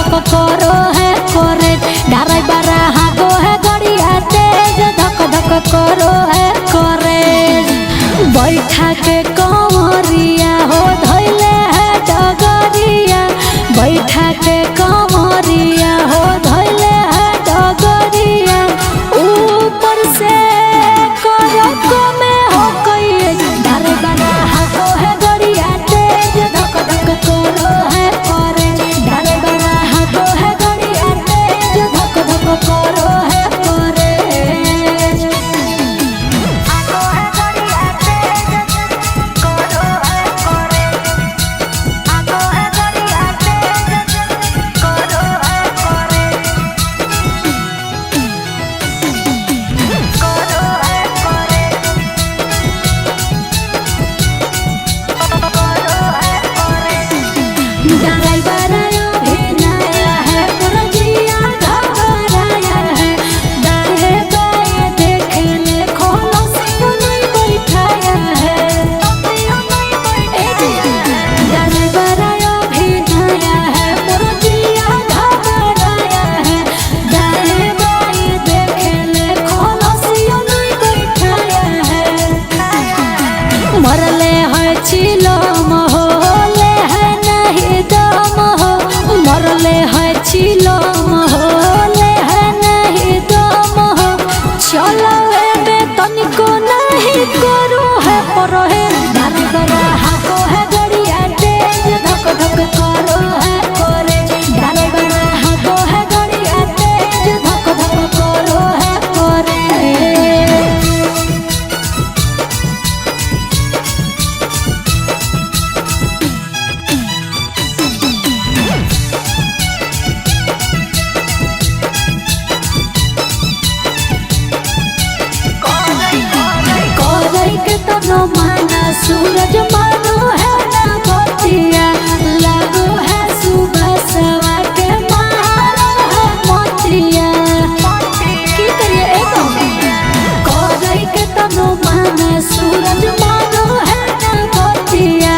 धक करो है करे ड्राइवर हागो है गड़िया तेज धक धक करो है करे बैठा के कमरिया हो धैले है डगरिया बैठा के कमरिया हो धैले है डगरिया ऊपर से करो कमे हो कई ड्राइवर हागो है गड़िया तेज धक धक करो है करे ड्राइवर हागो है गड़िया तेज धक धक करो है करे ड्राइवर अभी नया है पुरजिया घबराया है दाएं बाएं देख ले खोलो से नहीं बैठाया है ड्राइवर अभी नया है पुरजिया घबराया है दाएं बाएं देख ले खोलो से नहीं बैठाया है मरले है चिलम हो मरले है चिलम हो ले है नहीं दम हो चलो बे तनिको नहीं करू है पर है ड्राइवर हागो है गड़िया तेज धक धक करो है करे ड्राइवर हागो है गड़िया तेज धक धक करो है करे तनो माना सूरज मानो है ना गोतिया लागो है सुबह सवा के मारो है मोतिया की करिए एको कोई के तनो माना सूरज मानो है ना गोतिया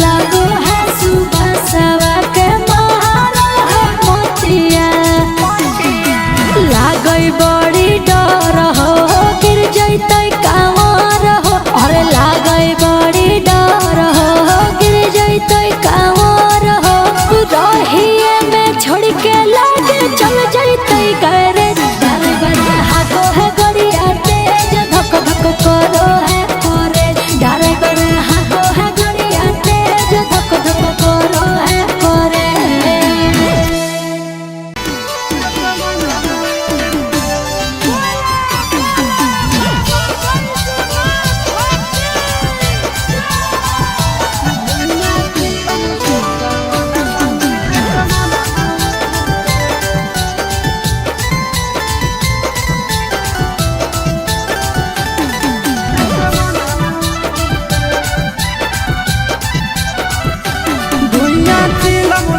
लागो है सुबह सवा के मारो है मोतिया लागई बड़ी डर हो गिर जैतै कांवर हो अरे लागई बड़ी डर हो गिर जैतै कांवर हो रहिए में छोड़ के लागे चल जैतै करे ड्राइवर हागो है गड़िया तेज धक धक करो है करे ड्राइवर हागो है गड़िया तेज धक धक करो है करे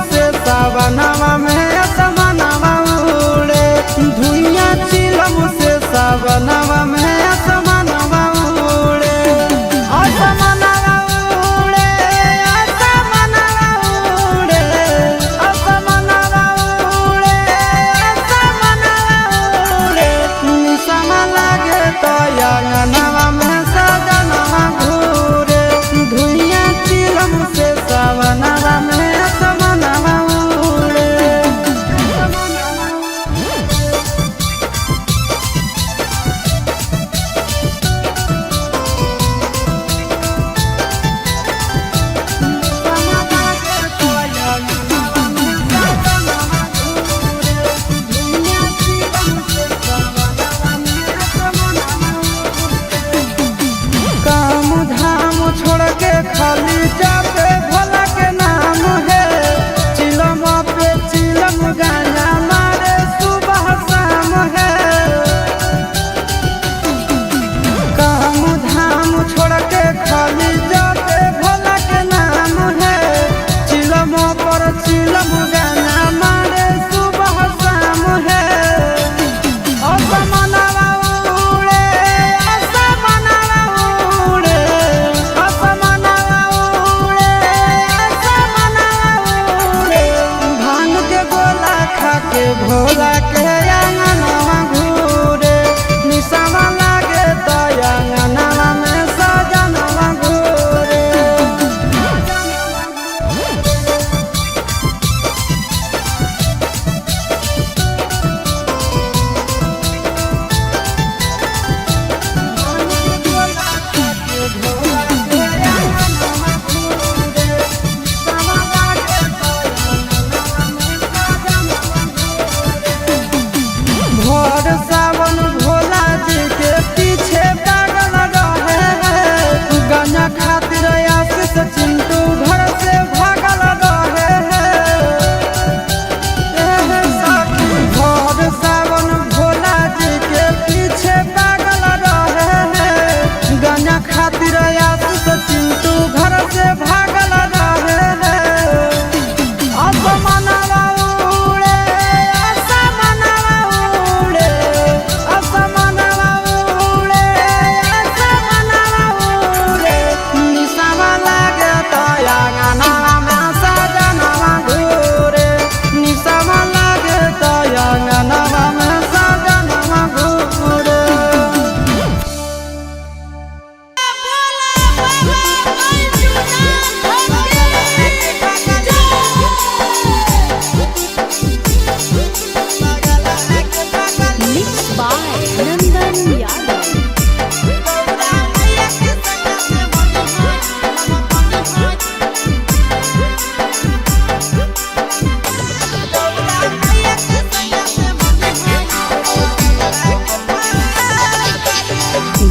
सावनवा में असमनवा उड़े धुइयां चिलम से सावनवा में असमनवा उड़े असमनवा उड़े असमनवा उड़े असमनवा उड़े असमनवा उड़े निसम लागे तो अंगनवा में सजनवा घूरे धुइयां चिलम से सावनवा में खाली जाते भोला के नाम है चिलम पे चिलम गाना मारे सुबह शाम है काम धाम छोड़ के खाली जाते भोला के नाम है चिलम पर चिलम गाना मारे सुबह शाम है असमनवा उड़े असमनवा उड़े असमनवा उड़े असमनवा उड़े भांग के गोला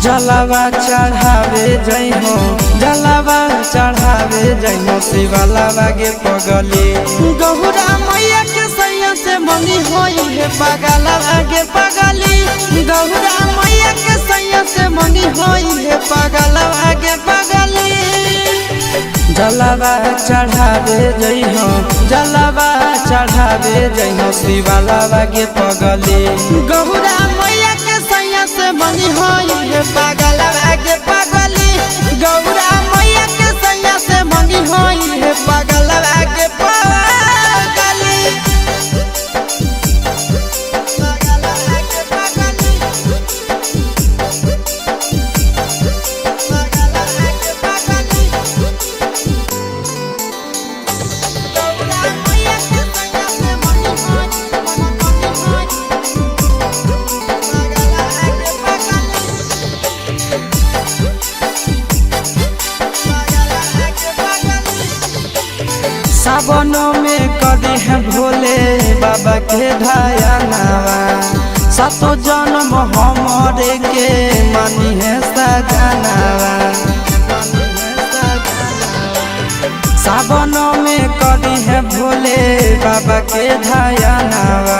जलावा चढ़ावे जइहो जलावा चढ़ावे जइहो शिवलावा के पगली गौरा मैया के सैया से मंगी होई है पगलावा के पगली गौरा मैया के सैया से मंगी होई है पगलावा के पगली जलावा चढ़ावे जइहो जलावा चढ़ावे जइहो शिवलावा के पगली गौरा मैया के सैया से मंगी होई है पगलावा के पगली गौरा मैया के सैया से मंगी होई है पगलावा के पगली सावनों में कदी है भोले बाबा के ढायनावा सातो जन्म हमरे के मानी है सजनावा सावनों में कदी है भोले बाबा के ढायनावा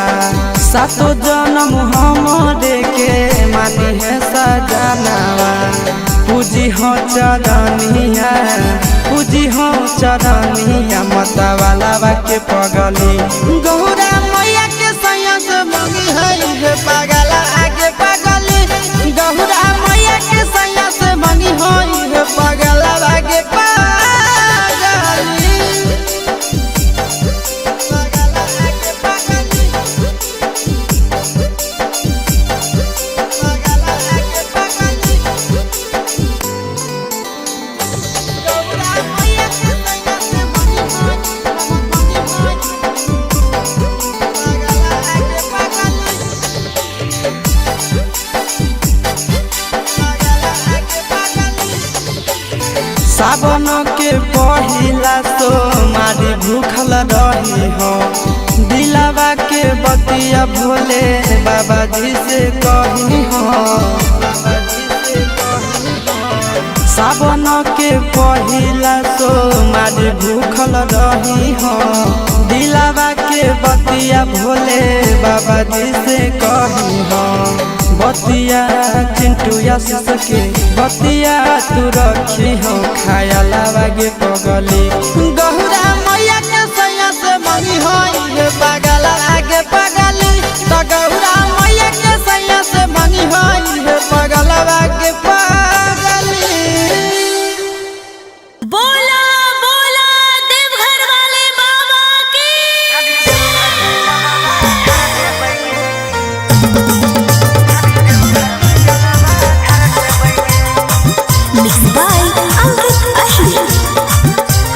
सातो जन्म हमरे के मानी है सजनावा पूजी हो चरनिया पूजी हो चरनिया मतवाला के पगली गौरा मैया के सैया से मंगी है पगला आगे पगली गौरा मैया के सैया से मंगी है पगला आगे सावन के पहिला तो मारी भूखल रही हो दिलावा के बतिया भोले बाबा जी से कही हो सावन के पहिला तो मारी भूखल रही हो दिलावा के बतिया भोले बाबा जी से कही हो बतिया चिंटू आशीष के बतिया तू रखी हो खायलावा के पगली गौरा मैया के सैया से मंगी होई पगला आगे पगली तो गौरा मैया के सैया से मंगी होई पगला आगे पगली बोला बोला देवघर वाले बाबा की मिक्स बाय अंकित अहिर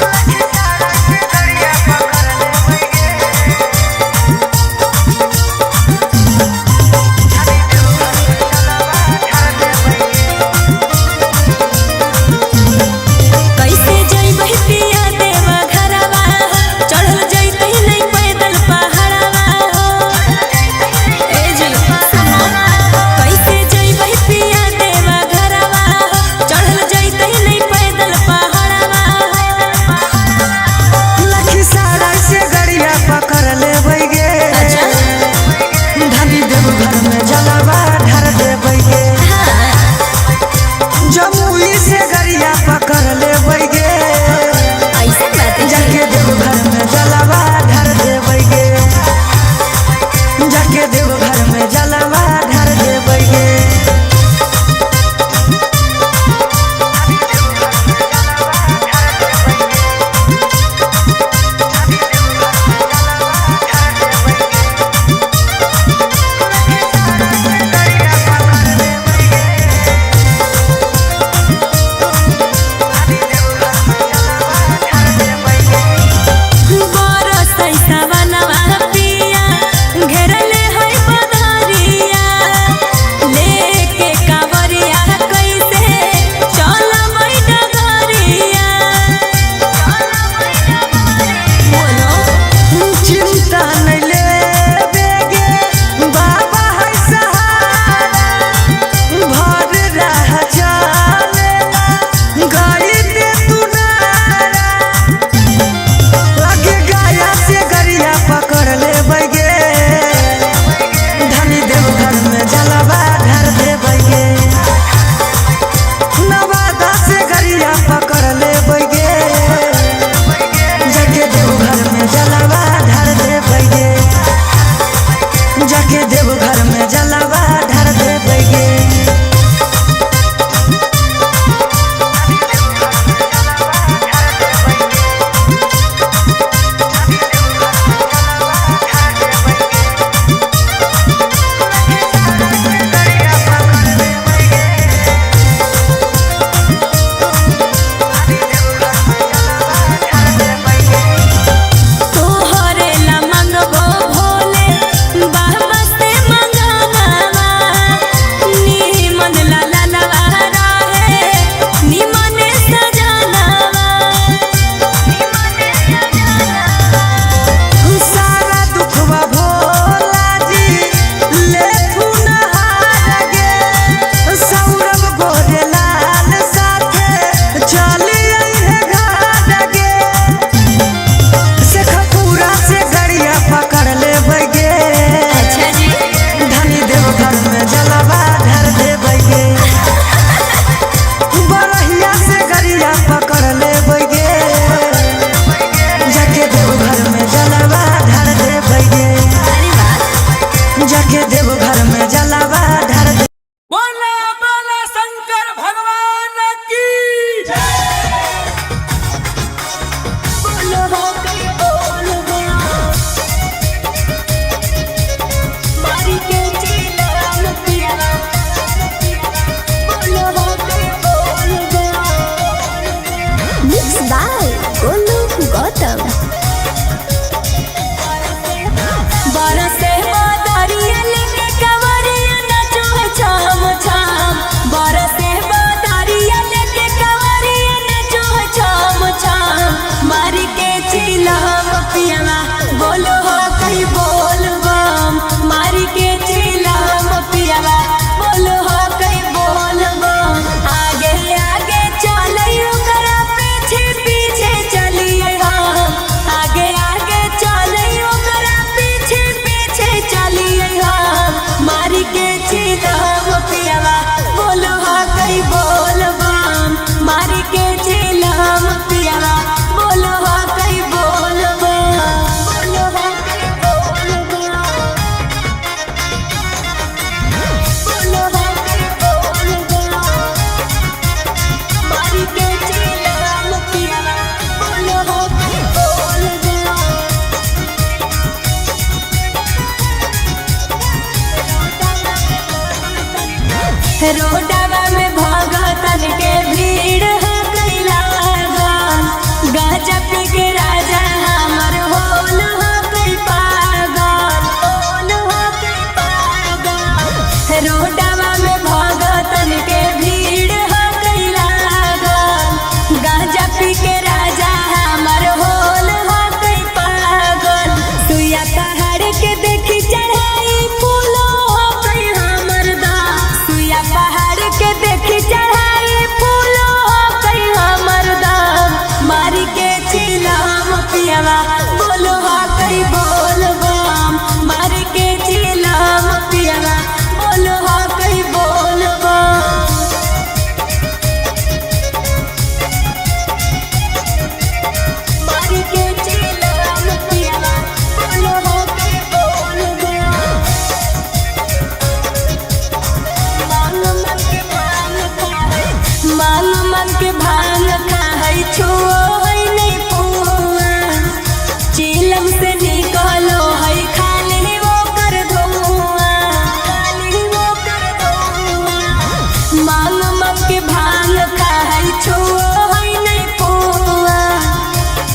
के भांग खाई छुओ है नहीं पुआ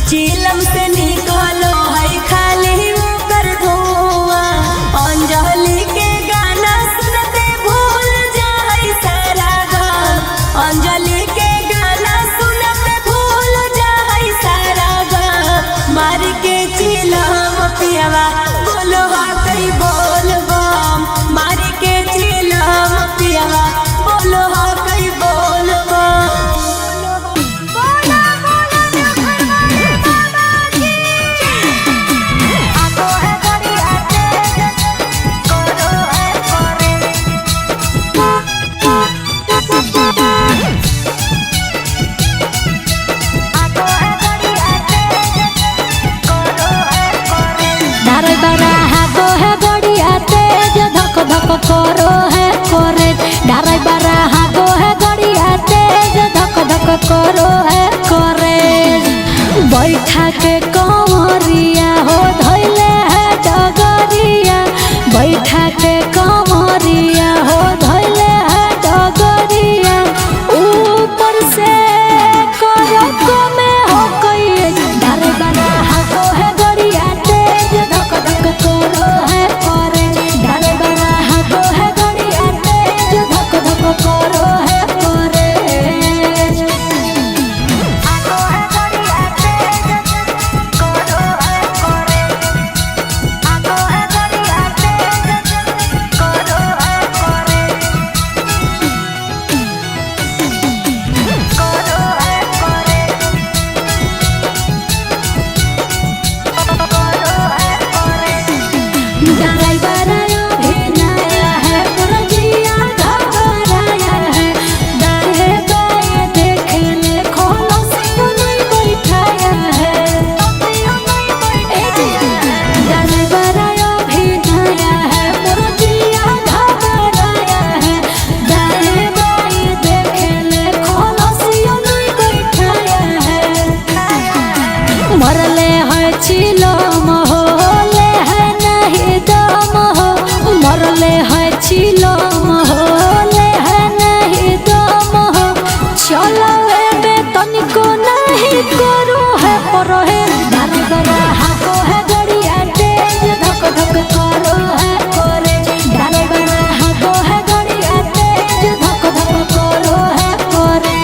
चिलम से निकलो है खाली ओकर धुआं अंजलि के गाना सुनते भूल जाए सारा गम अंजलि के गाना सुनते भूल जाए सारा गम मार के चिलम पियावा बोलो कई बोल बम मार के चिलम पियावा बोलो कई बोल करो है करे डराई बारा हागो है गड़िया तेज धक धक करो है करे बैठा के कमरिया हो धैले है डगरिया बैठा के कमरिया हो धैले है डगरिया ऊपर से करो कमे हो कई डराई बारा हागो है गड़िया तेज धक धक करो है करे करो है करे मरले है चिलम हो ले है नहीं दम हो मरले है चिलम हो ले है नहीं दम हो चलो में तनिको नहीं करू है पर है डर डरा हाको है गड़िया तेज धक धक करो है करे डर डरा हाको है गड़िया तेज धक धक करो है करे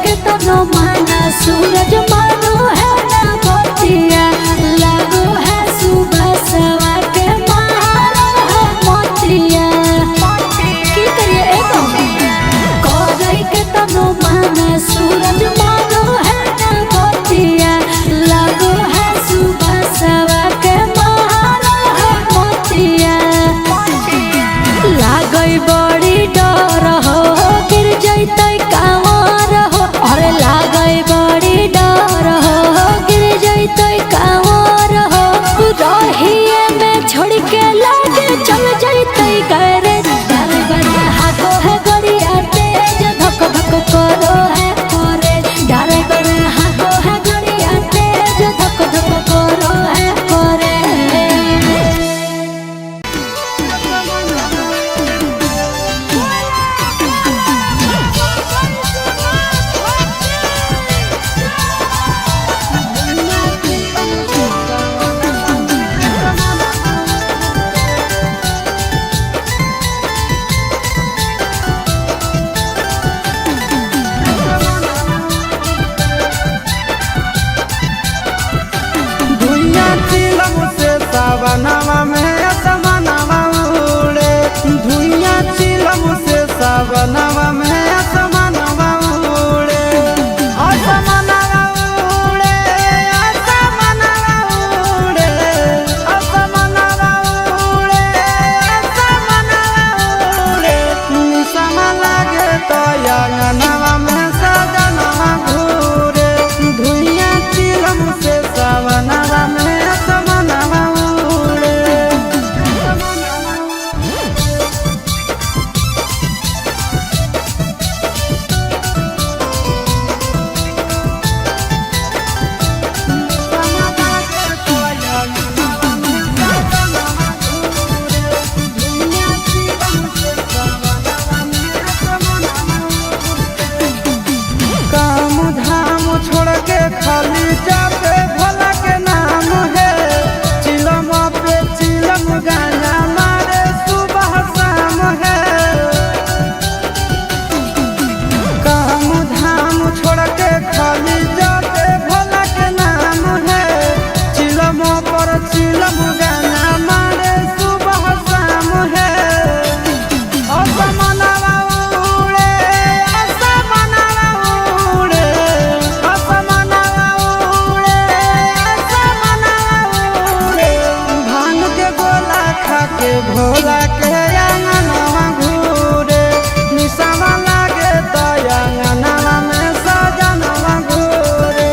के तनो माना सूरज मानो है ना बतिया लागो है सुबह सवा के मारो है मोतिया की करिए एको कोई के तनो माना सूरज मानो है ना बतिया लागो है सुबह सवा के मारो है मोतिया लागई बड़ी डर हो गिर जैतै कांवर हो अरे लागई बड़ी डर हो गिर जैतै कांवर हो रहिए में छोड़ के लागे चल जैतै करे डर बड़ा हागो है गड़िया तेज धक धक करो है करे डर बड़ा हागो है गड़िया तेज धक धक करो है करे सावनवा में असमनवा उड़े धुइया चिलम से सावनवा में असमनवा उड़े असमनवा उड़े असमनवा उड़े असमनवा उड़े असमनवा उड़े निसम लागे तो अंगनवा में सजनवा घूरे धुइया चिलम से सावनवा में असमनवा उड़े के खाली जाते भोला के नाम है। चिलम पे चिलम गाना मारे सुबह शाम है। काम धाम छोड़ के खाली जाते भोला के नाम है। चिलम पर चिलम गाना मारे सुबह शाम है। असमनवा उड़े असमनवा उड़े असमनवा उड़े असमनवा उड़े। भांग के गोला खा के भोला के आंगनवा घूरे। निशावा लागे तो आंगनवा में सजनवा घूरे।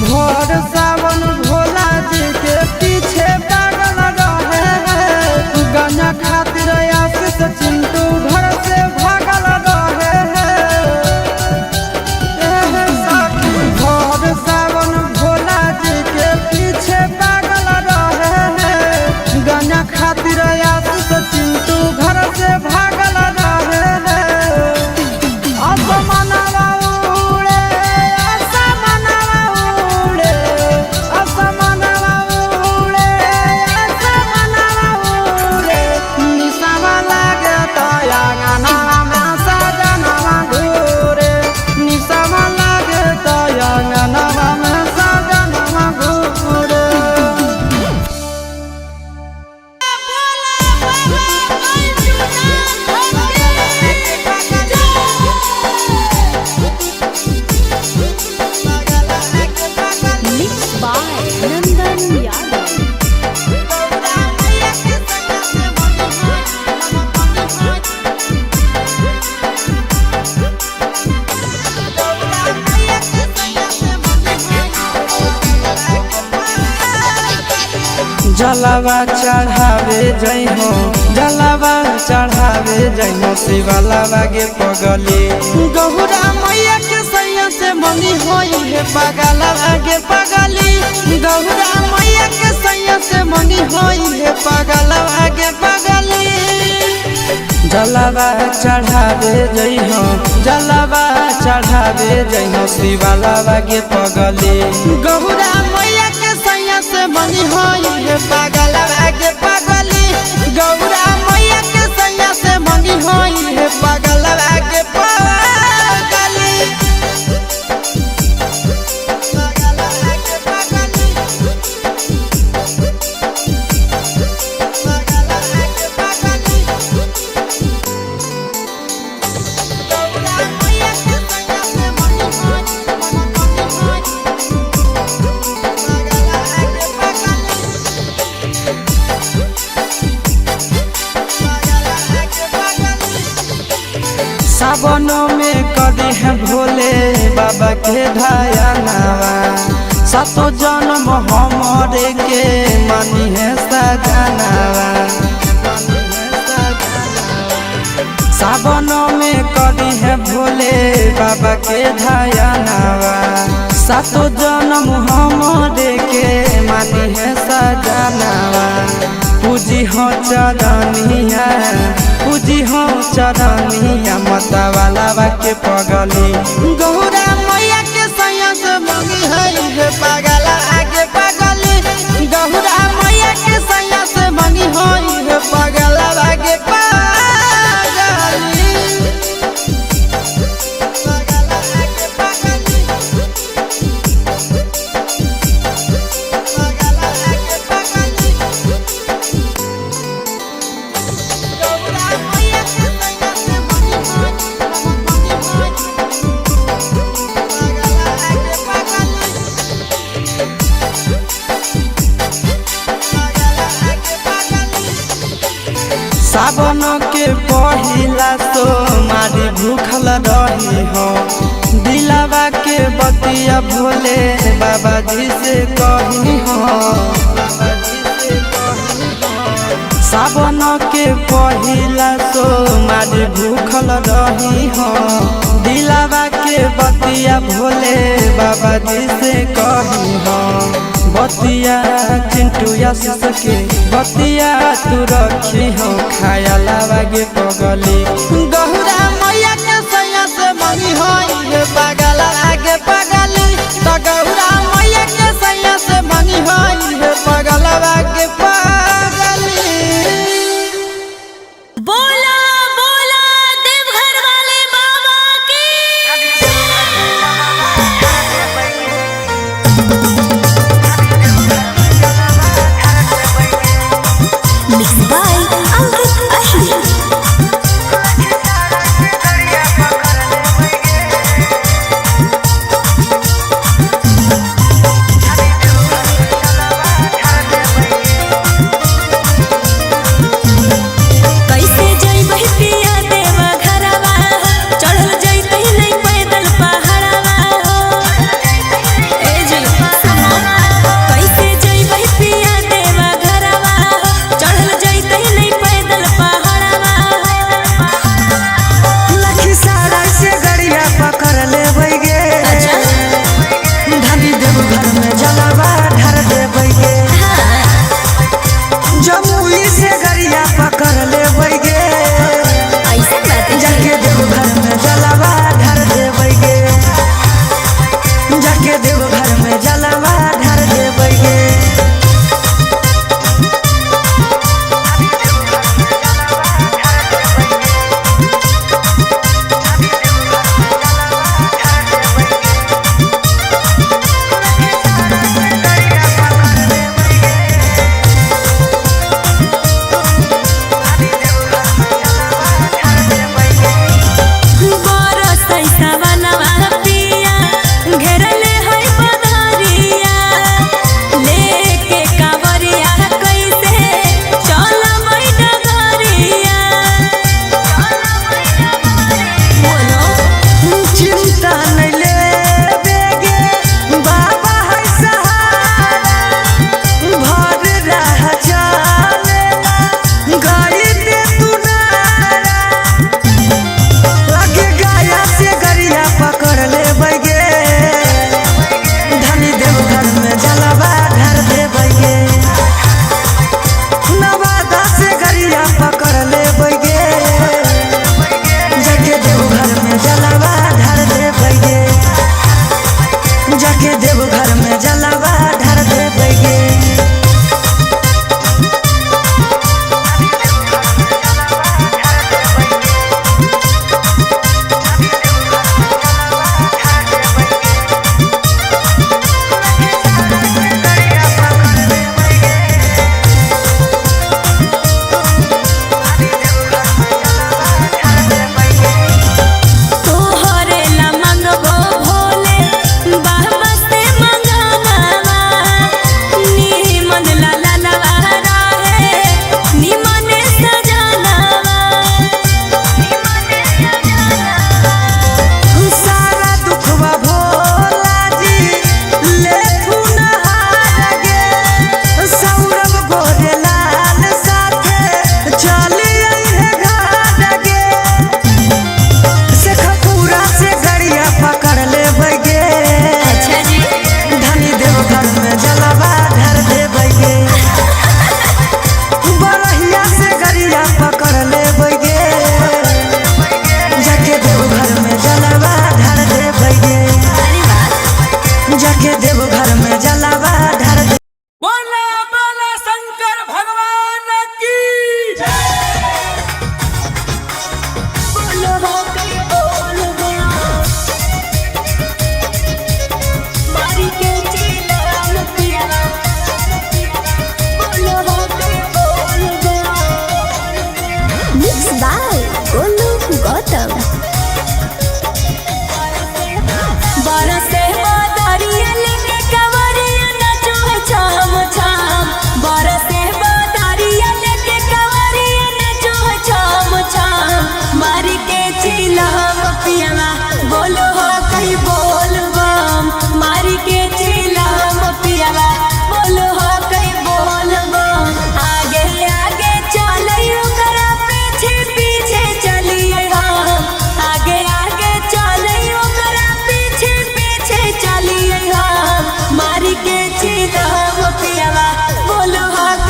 भोर सावन भोला जी के पीछे पागल रहे हैं। गाना खातिर आशीष चिंटू घर से भागल रहे हैं। भोर सावन भोला जी के पीछे पागल रहे हैं। गाना खातिर आशीष चिंटू घर से भागल रहे हैं। असमनवा उड़े असमनवा उड़े असमनवा उड़े असमनवा उड़े। निशावा लागे तो आंगनवा में सजनवा घूरे। निशावा लागे तो आंगनवा में सजनवा घूरे। Mixed by Nandan Yadav. जलवा चढ़ावे जय हो जलवा चढ़ावे जय हो शिवलावा गे पगली। गौरा मैया के सैया से मंगी होई है पगलवा गे पगली। गौरा मैया के सैया से मंगी होई है पगलवा गे पगली। जलवा चढ़ावे जय हो जलवा चढ़ावे जय हो शिवलावा गे पगली। गौरा मैया के सैया से मंगी होई है पगलवा गे पगली। गौरा मैया के सैया से मंगी होई है पगलवा गे पगली। सावन में कदी है भोले बाबा के ढायनावा। सातो जन्म हमरे के मानी है सजनावा। सावन में कदी है भोले बाबा के ढायनावा। सातो जन्म हमरे के मानी है सजनावा। पूजी हो चरनिया पूजी हो चरनिया मतवाला के पगली। गौरा मैया के सैया से मंगी है पगला आगे पगली। गौरा मैया के सैया से मंगी है पगला आगे पगली। सावन के पहिला तो मारी भूखल रही हो। दिलावा के बतिया भोले बाबा जी से कही हो। सावन के पहिला बनल रही हो दिलावा के बतिया भोले बाबा जी से कही हो बतिया चिंटू आशीष के बतिया तू रखी हो खाया लागे पगली गहुरा मैया के सैया से मंगी हो ये पागल आगे पगली तो गहुरा मैया के सैया से मंगी हो ये पागल आगे पगली। बोला बोला देवघर वाले बाबा की मिक्स बाय अंकित अश्विन।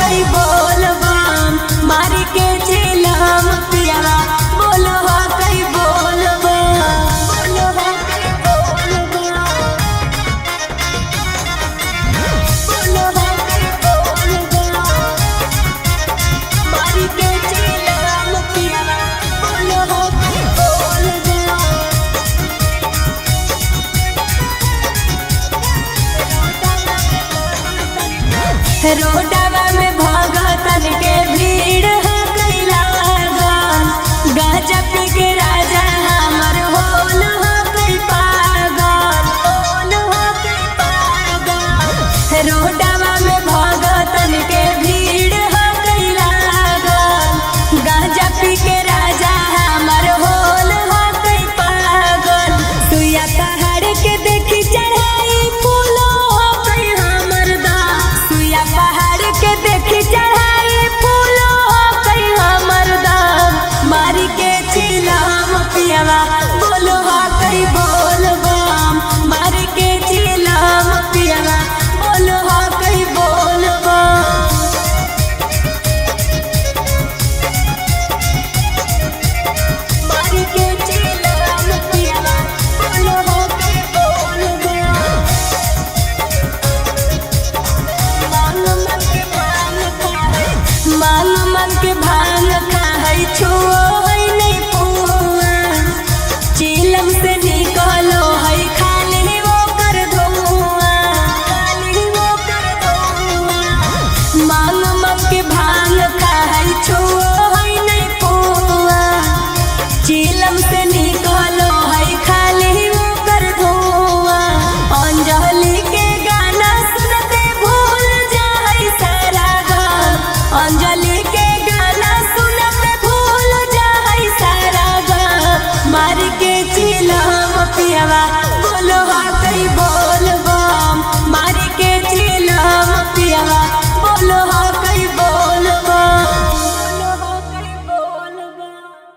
कई बोल बम मारी के चिलम पियावा बोलो हो कई बोल बम बोलो हो कई बोल बम बोलो हो कई बोल बम मारी के चिलम पियावा बोलो हो कई बोल बम रोडवा में भगतन के भीड़ हो कैला गाजा पी के राजा हमर होल हो कई पागल होल हो कई पागल रोडवा में भगतन के भीड़ हो कैला गाजा पी के राजा हमर होल हो कई पागल सुइया पहाड़ के देखी चढ़ाई फूलो हो कई हमर दा सुइया पहाड़ के देखी चढ़ाई फूलो हो कई हमर दा मारी के चिलम पियावा बोलो हो कई बोल बम मारी के चिलम पियावा बोलो हो कई बोल बम मारी के चिलम पियावा बोलो हो कई बोल बम मांग मन के भांग